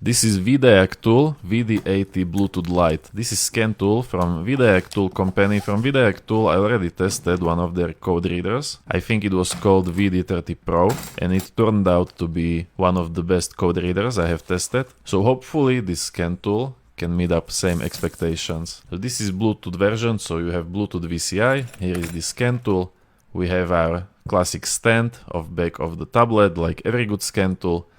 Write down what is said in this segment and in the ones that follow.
This is Vdiagtool VD80 Bluetooth Lite. This is scan tool from Vdiagtool company. From Vdiagtool I already tested one of their code readers. I think it was called VD30 Pro and it turned out to be one of the best code readers I have tested. So hopefully this scan tool can meet up same expectations. So this is Bluetooth version, so you have Bluetooth VCI. Here is the scan tool. We have our classic stand of back of the tablet, like every good scan tool.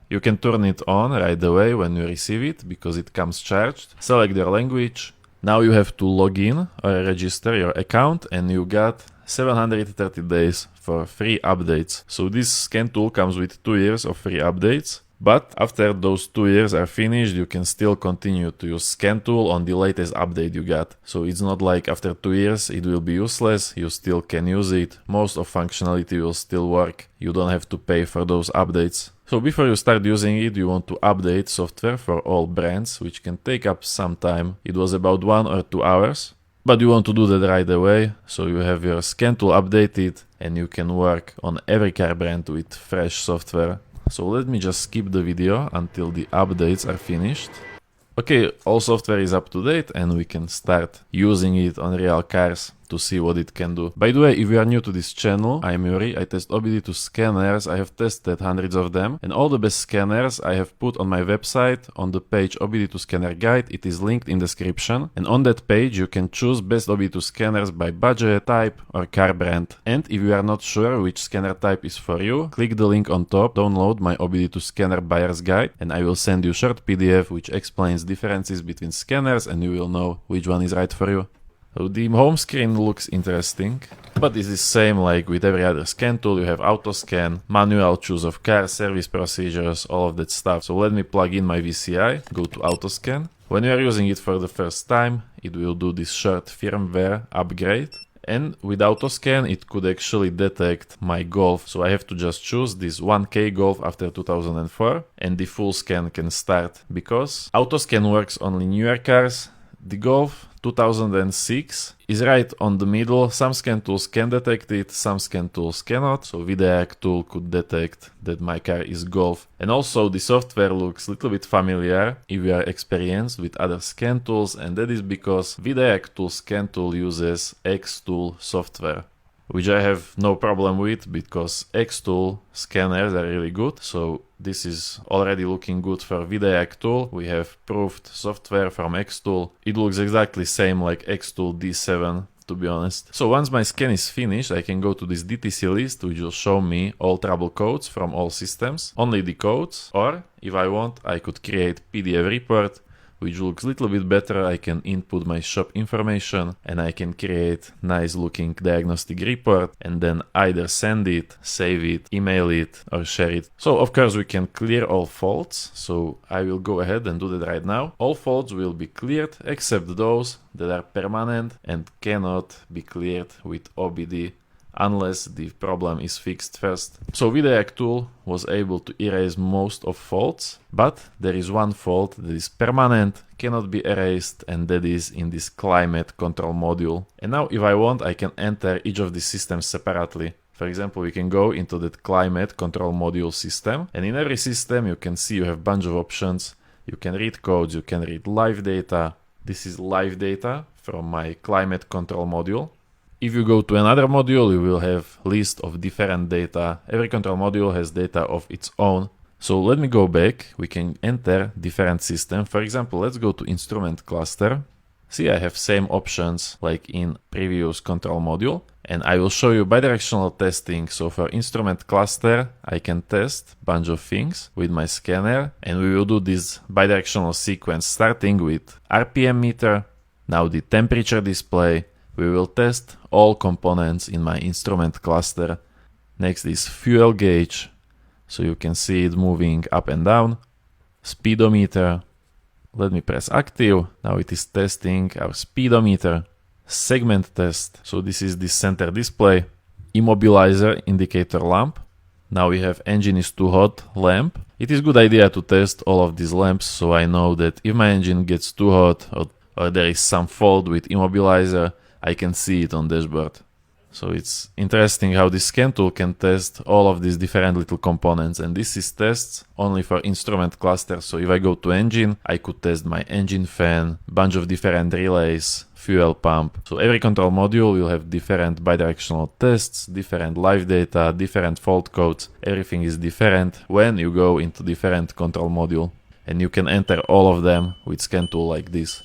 You can turn it on right away when you receive it because it comes charged. Select your language. Now you have to log in or register your account and you got 730 days for free updates. So this scan tool comes with 2 years of free updates. But after those 2 years are finished, you can still continue to use scan tool on the latest update you got. So it's not like after 2 years it will be useless, you still can use it. Most of functionality will still work. You don't have to pay for those updates. So before you start using it, you want to update software for all brands, which can take up some time. It was about 1 or 2 hours. But you want to do that right away, so you have your scan tool updated and you can work on every car brand with fresh software. So let me just skip the video until the updates are finished. Okay, all software is up to date and we can start using it on real cars to see what it can do. By the way, if you are new to this channel, I'm Yuri, I test OBDII scanners, I have tested hundreds of them, and all the best scanners I have put on my website on the page OBDII Scanner Guide. It is linked in description, and on that page you can choose best OBDII scanners by budget, type or car brand. And if you are not sure which scanner type is for you, click the link on top, download my OBDII Scanner Buyer's Guide, and I will send you short PDF which explains differences between scanners and you will know which one is right for you. So the home screen looks interesting, but it is same like with every other scan tool. You have Autoscan, manual choose of car, service procedures, all of that stuff. So let me plug in my VCI, go to Autoscan. When you are using it for the first time, it will do this short firmware upgrade. And with Autoscan, it could actually detect my Golf. So I have to just choose this 1K Golf after 2004 and the full scan can start because Autoscan works only newer cars. The Golf 2006 is right on the middle. Some scan tools can detect it, some scan tools cannot. So Vdiagtool could detect that my car is Golf. And also the software looks a little bit familiar if you are experienced with other scan tools, and that is because Vdiagtool scan tool uses Xtool software, which I have no problem with because Xtool scanners are really good. So this is already looking good for Vdiagtool. We have proved software from Xtool. It looks exactly same like Xtool D7, to be honest. So once my scan is finished, I can go to this DTC list, which will show me all trouble codes from all systems, only the codes, or if I want, I could create PDF report, which looks a little bit better. I can input my shop information and I can create nice looking diagnostic report and then either send it, save it, email it or share it. So of course we can clear all faults. So I will go ahead and do that right now. All faults will be cleared except those that are permanent and cannot be cleared with OBDII unless the problem is fixed first. So Vdiagtool was able to erase most of faults, but there is one fault that is permanent, cannot be erased, and that is in this climate control module. And now if I want, I can enter each of these systems separately. For example, we can go into that climate control module system, and in every system you can see you have a bunch of options. You can read codes, you can read live data. This is live data from my climate control module. If you go to another module, you will have list of different data. Every control module has data of its own. So let me go back. We can enter different system. For example, let's go to instrument cluster. See, I have same options like in previous control module. And I will show you bidirectional testing. So for instrument cluster, I can test a bunch of things with my scanner. And we will do this bidirectional sequence starting with RPM meter. Now the temperature display. We will test all components in my instrument cluster. Next is fuel gauge, so you can see it moving up and down. Speedometer. Let me press active. Now it is testing our speedometer. Segment test. So this is the center display. Immobilizer indicator lamp. Now we have engine is too hot lamp. It is good idea to test all of these lamps so I know that if my engine gets too hot or there is some fault with immobilizer, I can see it on dashboard. So it's interesting how this scan tool can test all of these different little components, and this is tests only for instrument clusters. So if I go to engine, I could test my engine fan, bunch of different relays, fuel pump. So every control module will have different bidirectional tests, different live data, different fault codes. Everything is different when you go into different control module, and you can enter all of them with scan tool like this.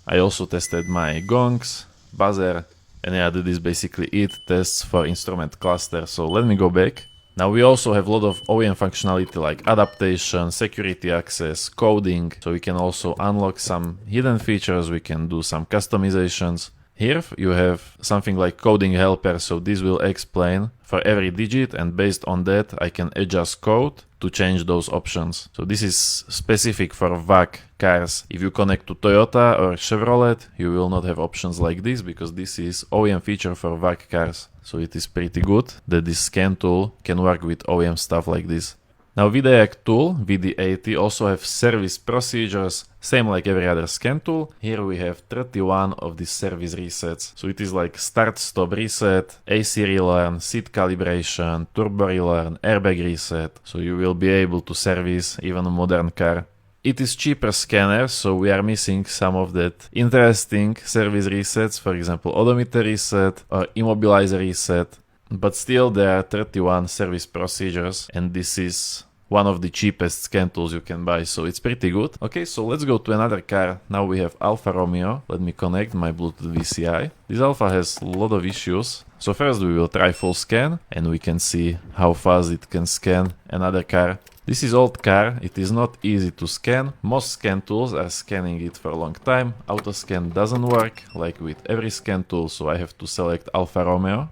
I also tested my gongs, buzzer, and yeah, that is basically it. Tests for instrument cluster. So let me go back. Now we also have a lot of OEM functionality like adaptation, security access, coding. So we can also unlock some hidden features. We can do some customizations. Here you have something like coding helper. So this will explain for every digit, and based on that I can adjust code to change those options. So this is specific for VAC cars. If you connect to Toyota or Chevrolet, you will not have options like this, because this is OEM feature for VAC cars. So it is pretty good that this scan tool can work with OEM stuff like this. Now Vdiagtool VD80 also have service procedures, same like every other scan tool. Here we have 31 of these service resets. So it is like start stop reset, AC relearn, seat calibration, turbo relearn, airbag reset. So you will be able to service even a modern car. It is cheaper scanner, so we are missing some of that interesting service resets, for example odometer reset or immobilizer reset. But still there are 31 service procedures, and this is one of the cheapest scan tools you can buy, so it's pretty good. Okay, so let's go to another car. Now we have Alfa Romeo. Let me connect my Bluetooth VCI. This Alfa has a lot of issues. So first we will try full scan, and we can see how fast it can scan another car. This is old car, it is not easy to scan. Most scan tools are scanning it for a long time. Autoscan doesn't work, like with every scan tool, so I have to select Alfa Romeo.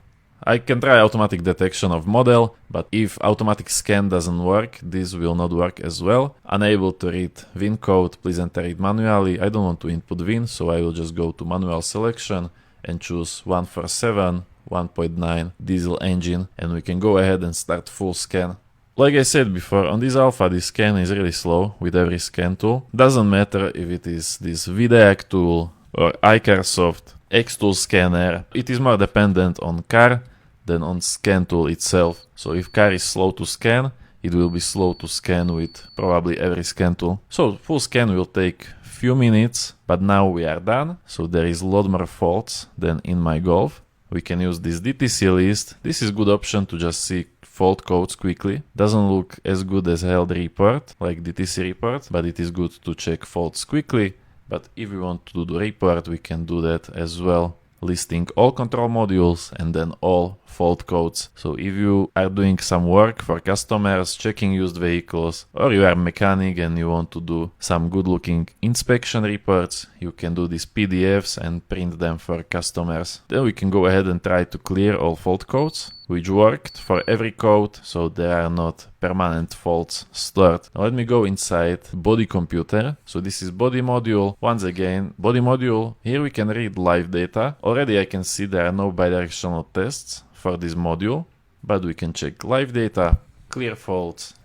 I can try automatic detection of model, but if automatic scan doesn't work, this will not work as well. Unable to read VIN code, please enter it manually. I don't want to input VIN, so I will just go to manual selection and choose 147 1.9 diesel engine, and we can go ahead and start full scan. Like I said before, on this Alpha, this scan is really slow with every scan tool. Doesn't matter if it is this Vdiagtool or iCarSoft X-Tool scanner, it is more dependent on car than on scan tool itself. So if car is slow to scan, it will be slow to scan with probably every scan tool. So full scan will take few minutes, but now we are done. So there is a lot more faults than in my Golf. We can use this DTC list. This is a good option to just see fault codes quickly. Doesn't look as good as held report, like DTC report, but it is good to check faults quickly. But if we want to do the report, we can do that as well, listing all control modules and then all fault codes. So if you are doing some work for customers, checking used vehicles, or you are a mechanic and you want to do some good looking inspection reports, you can do these PDFs and print them for customers. Then we can go ahead and try to clear all fault codes, which worked for every code, so there are not permanent faults stored. Now let me go inside body computer. So this is body module. Once again, body module. Here we can read live data. Already I can see there are no bidirectional tests for this module, but we can check live data, clear faults,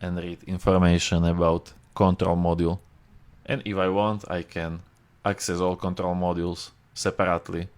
and read information about control module. And if I want, I can access all control modules separately.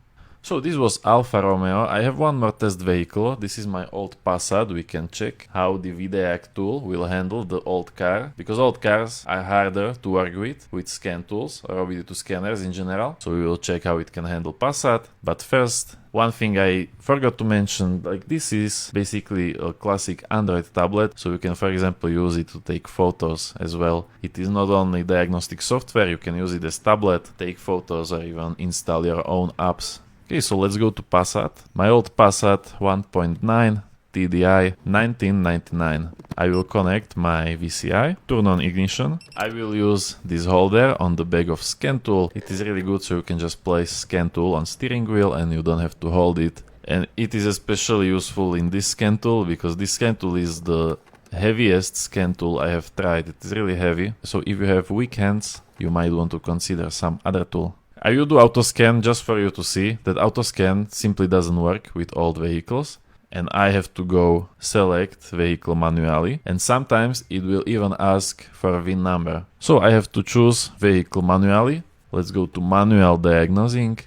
So this was Alfa Romeo. I have one more test vehicle. This is my old Passat. We can check how the Vdiagtool will handle the old car, because old cars are harder to work with scan tools or OBDII scanners in general. So we will check how it can handle Passat. But first, one thing I forgot to mention, like this is basically a classic Android tablet. So you can, for example, use it to take photos as well. It is not only diagnostic software, you can use it as tablet, take photos, or even install your own apps. Okay, so let's go to Passat. My old Passat 1.9 TDI 1999. I will connect my VCI, turn on ignition. I will use this holder on the back of scan tool. It is really good, so you can just place scan tool on steering wheel and you don't have to hold it. And it is especially useful in this scan tool because this scan tool is the heaviest scan tool I have tried. It is really heavy. So if you have weak hands, you might want to consider some other tool. I will do Autoscan just for you to see that Autoscan simply doesn't work with old vehicles, and I have to go select vehicle manually, and sometimes it will even ask for a VIN number. So I have to choose vehicle manually. Let's go to manual diagnosing.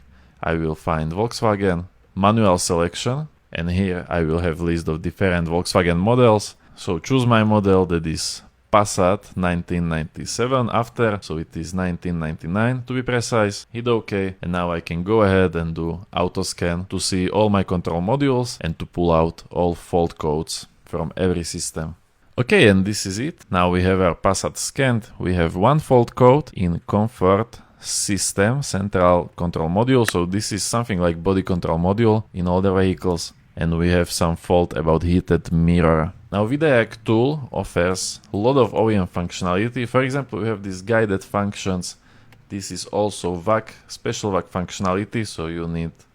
I will find Volkswagen. manual selection, and here I will have list of different Volkswagen models. So choose my model, that is Passat 1997 after, so it is 1999 to be precise. Hit OK, and now I can go ahead and do Autoscan to see all my control modules and to pull out all fault codes from every system. Okay, and this is it. Now we have our Passat scanned. We have one fault code in comfort system central control module, so this is something like body control module in all the vehicles, and we have some fault about heated mirror. Now Vdiagtool offers a lot of OEM functionality. For example, we have these guided functions. This is also VAC, special VAC functionality,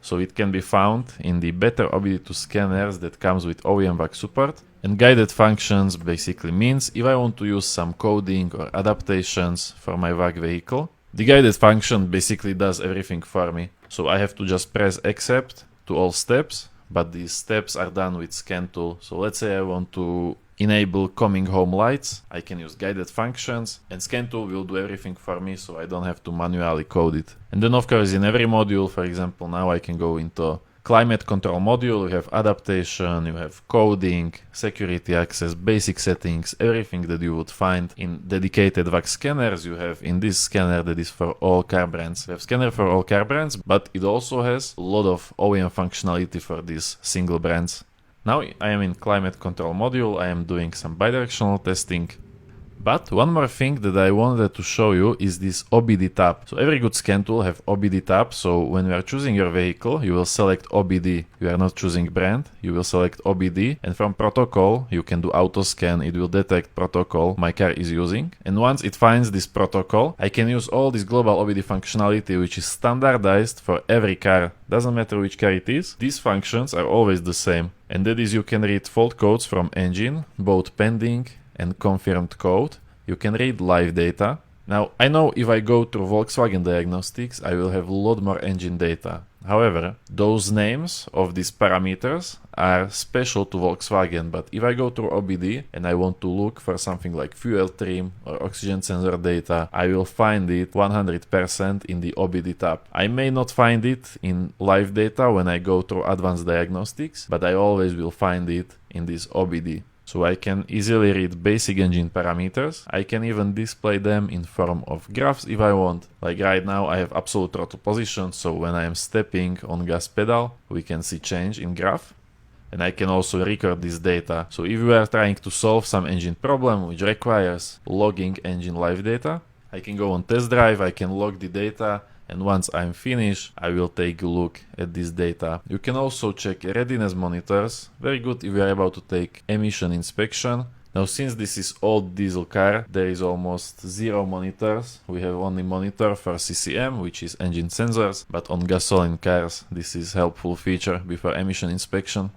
so it can be found in the better OBDII scanners that comes with OEM VAC support. And guided functions basically means if I want to use some coding or adaptations for my VAC vehicle, the guided function basically does everything for me. So I have to just press accept to all steps, but these steps are done with scan tool. So let's say I want to enable coming home lights, I can use guided functions, and scan tool will do everything for me, so I don't have to manually code it. And then of course in every module, for example, now I can go into climate control module, you have adaptation, you have coding, security access, basic settings, everything that you would find in dedicated VAC scanners you have in this scanner that is for all car brands. You have scanner for all car brands, but it also has a lot of OEM functionality for these single brands. Now I am in climate control module, I am doing some bidirectional testing. But one more thing that I wanted to show you is this OBDII tab. So every good scan tool have OBDII tab, so when you are choosing your vehicle, you will select OBDII. You are not choosing brand, you will select OBDII, and from protocol you can do Autoscan, it will detect protocol my car is using. And once it finds this protocol, I can use all this global OBDII functionality which is standardized for every car. Doesn't matter which car it is, these functions are always the same. And that is you can read fault codes from engine, both pending and confirmed code. You can read live data. Now, I know if I go to Volkswagen diagnostics, I will have a lot more engine data. However, those names of these parameters are special to Volkswagen, but if I go to OBDII and I want to look for something like fuel trim or oxygen sensor data, I will find it 100% in the OBDII tab. I may not find it in live data when I go to advanced diagnostics, but I always will find it in this OBDII. So I can easily read basic engine parameters. I can even display them in form of graphs if I want. Like right now I have absolute throttle position, so when I am stepping on gas pedal, we can see change in graph. And I can also record this data. So if we are trying to solve some engine problem which requires logging engine live data, I can go on test drive, I can log the data, and once I'm finished, I will take a look at this data. You can also check readiness monitors. Very good if you are about to take emission inspection. Now, since this is old diesel car, there is almost zero monitors. We have only monitor for CCM, which is engine sensors, but on gasoline cars, this is helpful feature before emission inspection.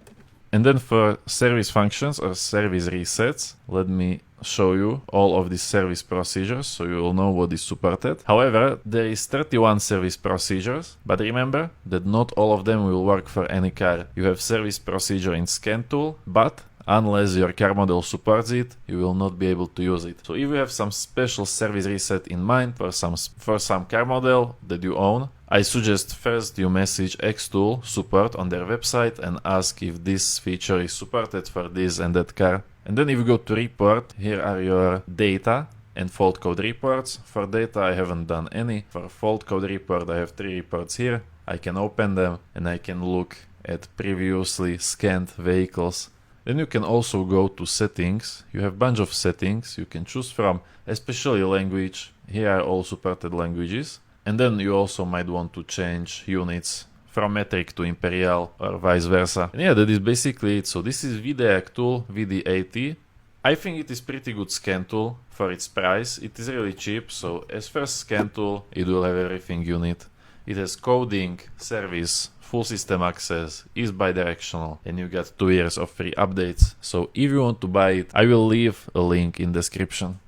And then for service functions or service resets, let me show you all of these service procedures so you will know what is supported. However, there is 31 service procedures, but remember that not all of them will work for any car. You have service procedure in scan tool, but unless your car model supports it, you will not be able to use it. So if you have some special service reset in mind for some car model that you own, I suggest first you message Xtool support on their website and ask if this feature is supported for this and that car. And then if you go to report, here are your data and fault code reports. For data I haven't done any. For fault code report I have 3 reports here. I can open them and I can look at previously scanned vehicles. Then you can also go to settings. You have a bunch of settings you can choose from, especially language. Here are all supported languages. And then you also might want to change units from metric to imperial or vice versa. And yeah, that is basically it. So this is Vdiagtool VD80. I think it is pretty good scan tool for its price. It is really cheap, so as first scan tool, it will have everything you need. It has coding, service, full system access, is bidirectional, and you get 2 years of free updates. So if you want to buy it, I will leave a link in description.